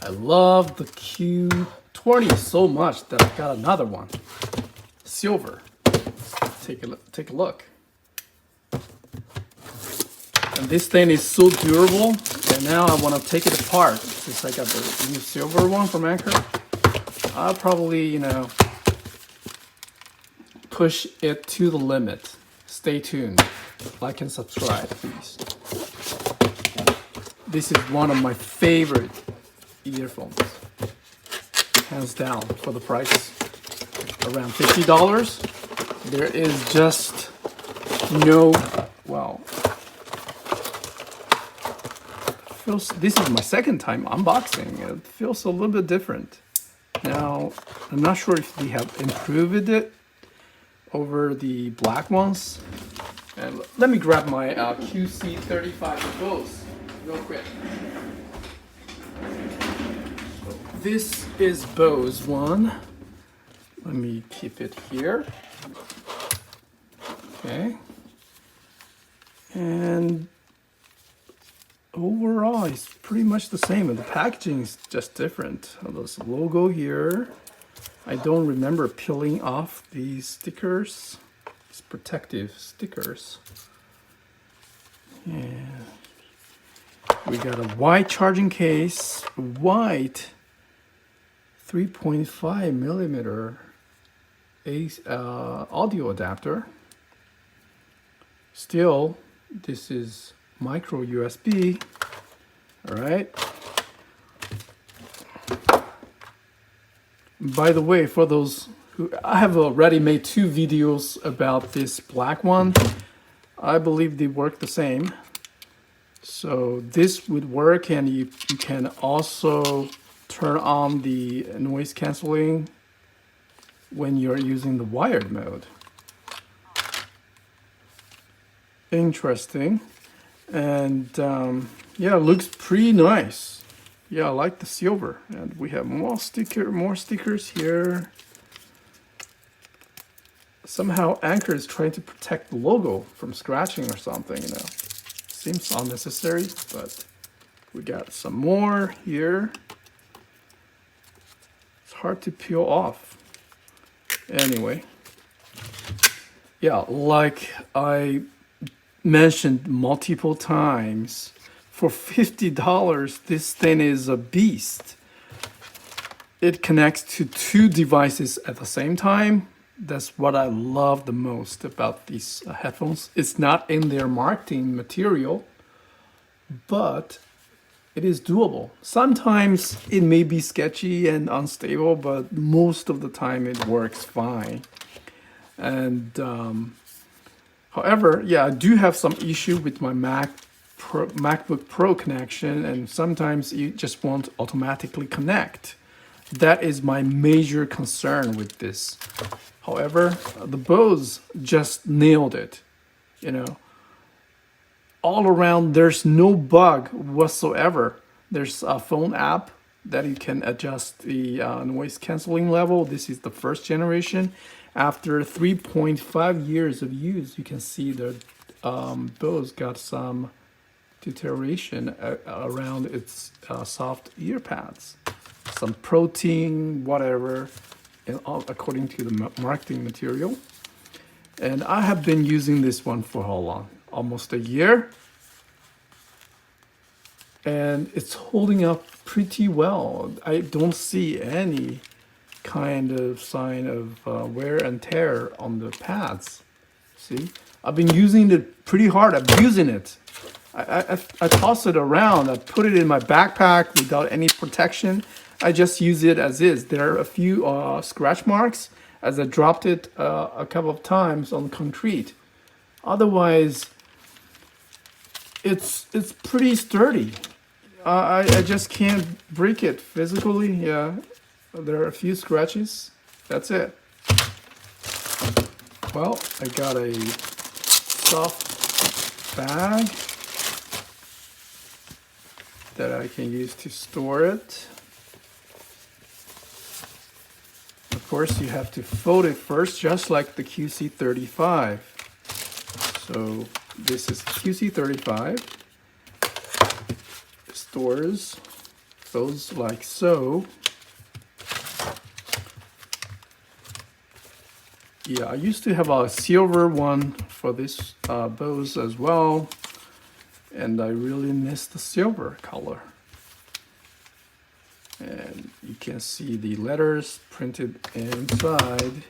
I love the Q20 so much that I got another one. Silver. Take a look. And this thing is so durable, and now I want to take it apart. Since I got the new silver one from Anchor, I'll probably, push it to the limit. Stay tuned. Like and subscribe, please. This is one of my favorite earphones. Hands down for the price. Around $50. There is just no, this is my second time unboxing. It feels a little bit different. Now, I'm not sure if they have improved it over the black ones. And let me grab my QC35 Bose real quick. So this is Bose one. Let me keep it here. Okay. And overall, it's pretty much the same, and the packaging is just different. This logo here. I don't remember peeling off these stickers. These protective stickers. And we got a white charging case, white 3.5 millimeter audio adapter. Still, this is micro USB. All right. By the way, for those who, I have already made 2 videos about this black one. I believe they work the same. So this would work, and you can also turn on the noise canceling when you're using the wired mode. Interesting. And yeah, it looks pretty nice. Yeah, I like the silver. And we have more stickers here. Somehow Anchor is trying to protect the logo from scratching or something, Seems unnecessary, but we got some more here. It's hard to peel off. Anyway. Yeah, like I mentioned multiple times, for $50, this thing is a beast. It connects to 2 devices at the same time. That's what I love the most about these headphones. It's not in their marketing material, but it is doable. Sometimes it may be sketchy and unstable, but most of the time it works fine. And however, yeah, I do have some issue with my MacBook Pro connection, and sometimes it just won't automatically connect. That is my major concern with this. However, the Bose just nailed it. All around, there's no bug whatsoever. There's a phone app that you can adjust the noise canceling level. This is the first generation. After 3.5 years of use, you can see that Bose got some deterioration around its soft ear pads. Some protein, whatever, according to the marketing material. And I have been using this one for how long? Almost a year. And it's holding up pretty well. I don't see any kind of sign of wear and tear on the pads. See, I've been using it pretty hard. I'm using it. I toss it around. I put it in my backpack without any protection. I just use it as is. There are a few scratch marks as I dropped it a couple of times on concrete. Otherwise, it's pretty sturdy. I just can't break it physically. Yeah, there are a few scratches. That's it. Well, I got a soft bag that I can use to store it. Of course, you have to fold it first, just like the QC35. So this is QC35. Stores those like so. Yeah, I used to have a silver one for this bows as well, and I really miss the silver color. And you can see the letters printed inside.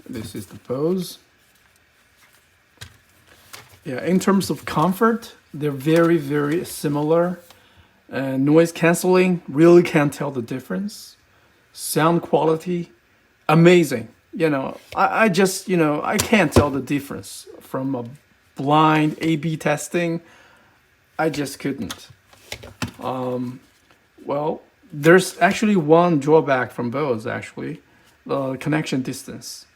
This is the bows. Yeah, in terms of comfort, they're very, very similar. And noise canceling, really can't tell the difference. Sound quality, amazing. You know, I just, you know, I can't tell the difference from a blind A/B testing. I just couldn't. Well, there's actually one drawback from both, actually, the connection distance.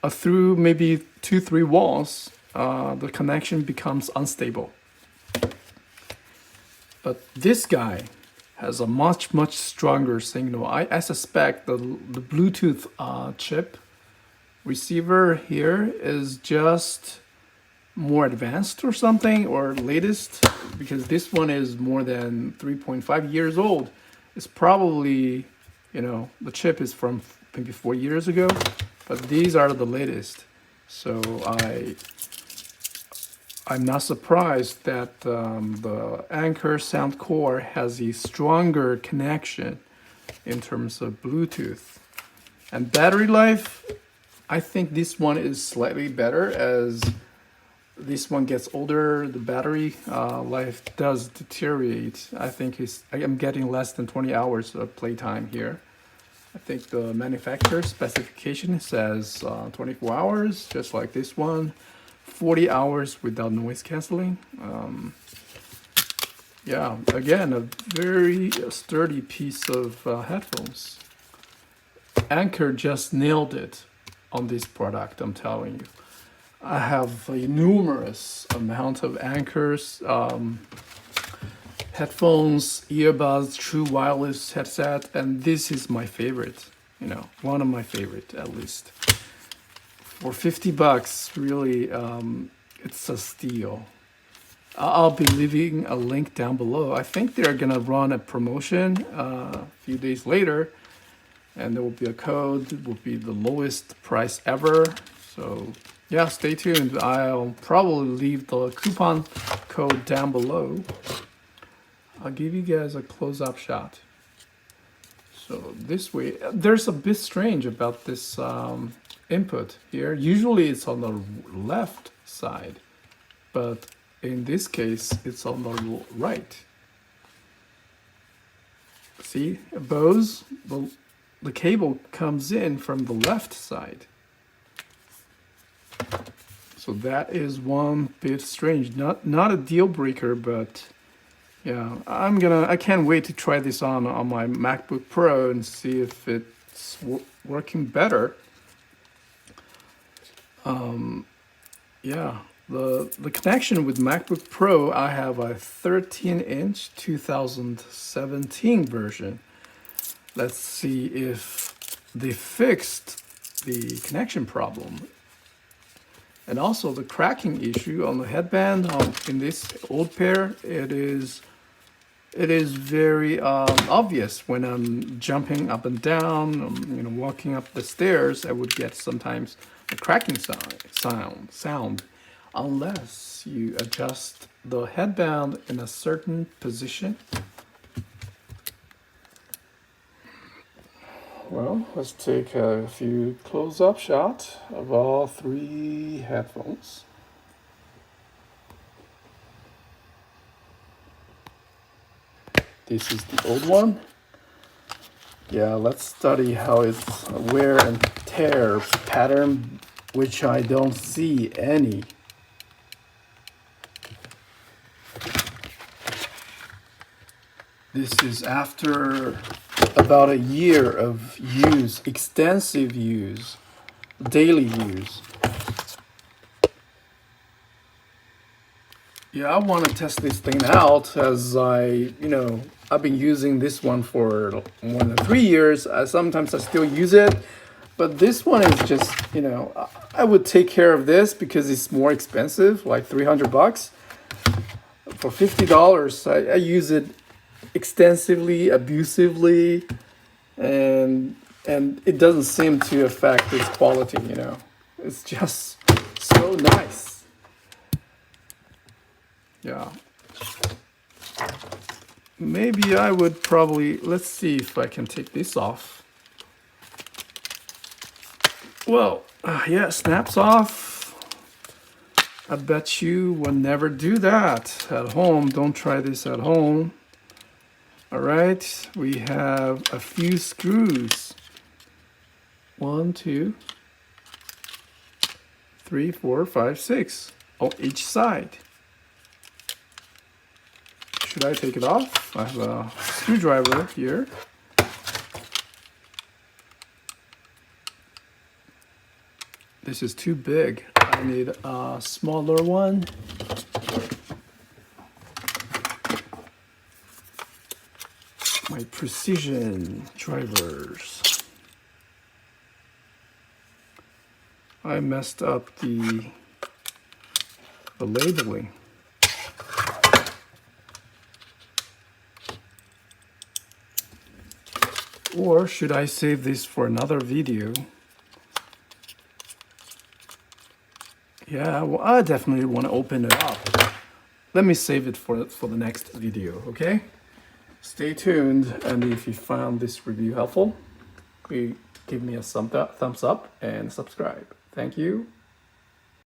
Through maybe 2-3 walls, the connection becomes unstable. But this guy has a much stronger signal. I suspect the Bluetooth chip receiver here is just more advanced or something, or latest, because this one is more than 3.5 years old. It's probably, you know, the chip is from maybe 4 years ago, but these are the latest. So I'm not surprised that the Anchor Soundcore has a stronger connection in terms of Bluetooth. And battery life, I think this one is slightly better. As this one gets older, the battery life does deteriorate. I think I am getting less than 20 hours of playtime here. I think the manufacturer specification says 24 hours, just like this one. 40 hours without noise canceling. Yeah, again, a very sturdy piece of headphones. Anchor just nailed it on this product, I'm telling you. I have a numerous amount of Anchors, headphones, earbuds, true wireless headset, and this is my favorite, you know, one of my favorite at least. For 50 bucks, really, it's a steal. I'll be leaving a link down below. I think they're gonna run a promotion a few days later, and there will be a code. It will be the lowest price ever. So yeah, stay tuned. I'll probably leave the coupon code down below. I'll give you guys a close-up shot. So this way, there's a bit strange about this input here. Usually it's on the left side, but in this case it's on the right. See, Bose, the cable comes in from the left side. So that is one bit strange. Not a deal breaker, but yeah, I can't wait to try this on my MacBook Pro and see if it's working better. Yeah, the connection with MacBook Pro, I have a 13-inch 2017 version. Let's see if they fixed the connection problem. And also the cracking issue on the headband in this old pair, it is very obvious when I'm jumping up and down, you know, walking up the stairs. I would get sometimes a cracking sound unless you adjust the headband in a certain position. Well, let's take a few close-up shots of all three headphones. This is the old one. Yeah, let's study how it's wear and tear pattern, which I don't see any. This is after about a year of use, extensive use, daily use. Yeah, I want to test this thing out, as I've been using this one for more than 3 years. Sometimes I still use it, but this one is just, I would take care of this because it's more expensive, like 300 bucks. For $50, I use it extensively, abusively, and it doesn't seem to affect its quality, you know. It's just so nice. Yeah. Maybe I would probably, let's see if I can take this off. Well, yeah, snaps off. I bet you will never do that at home. Don't try this at home. All right, we have a few screws. 1, 2, 3, 4, 5, 6 on each side. Should I take it off? I have a screwdriver here. This is too big. I need a smaller one. My precision drivers. I messed up the labeling. Or should I save this for another video? Yeah, well, I definitely want to open it up. Let me save it for the next video, okay? Stay tuned, and if you found this review helpful, please give me a thumbs up and subscribe. Thank you.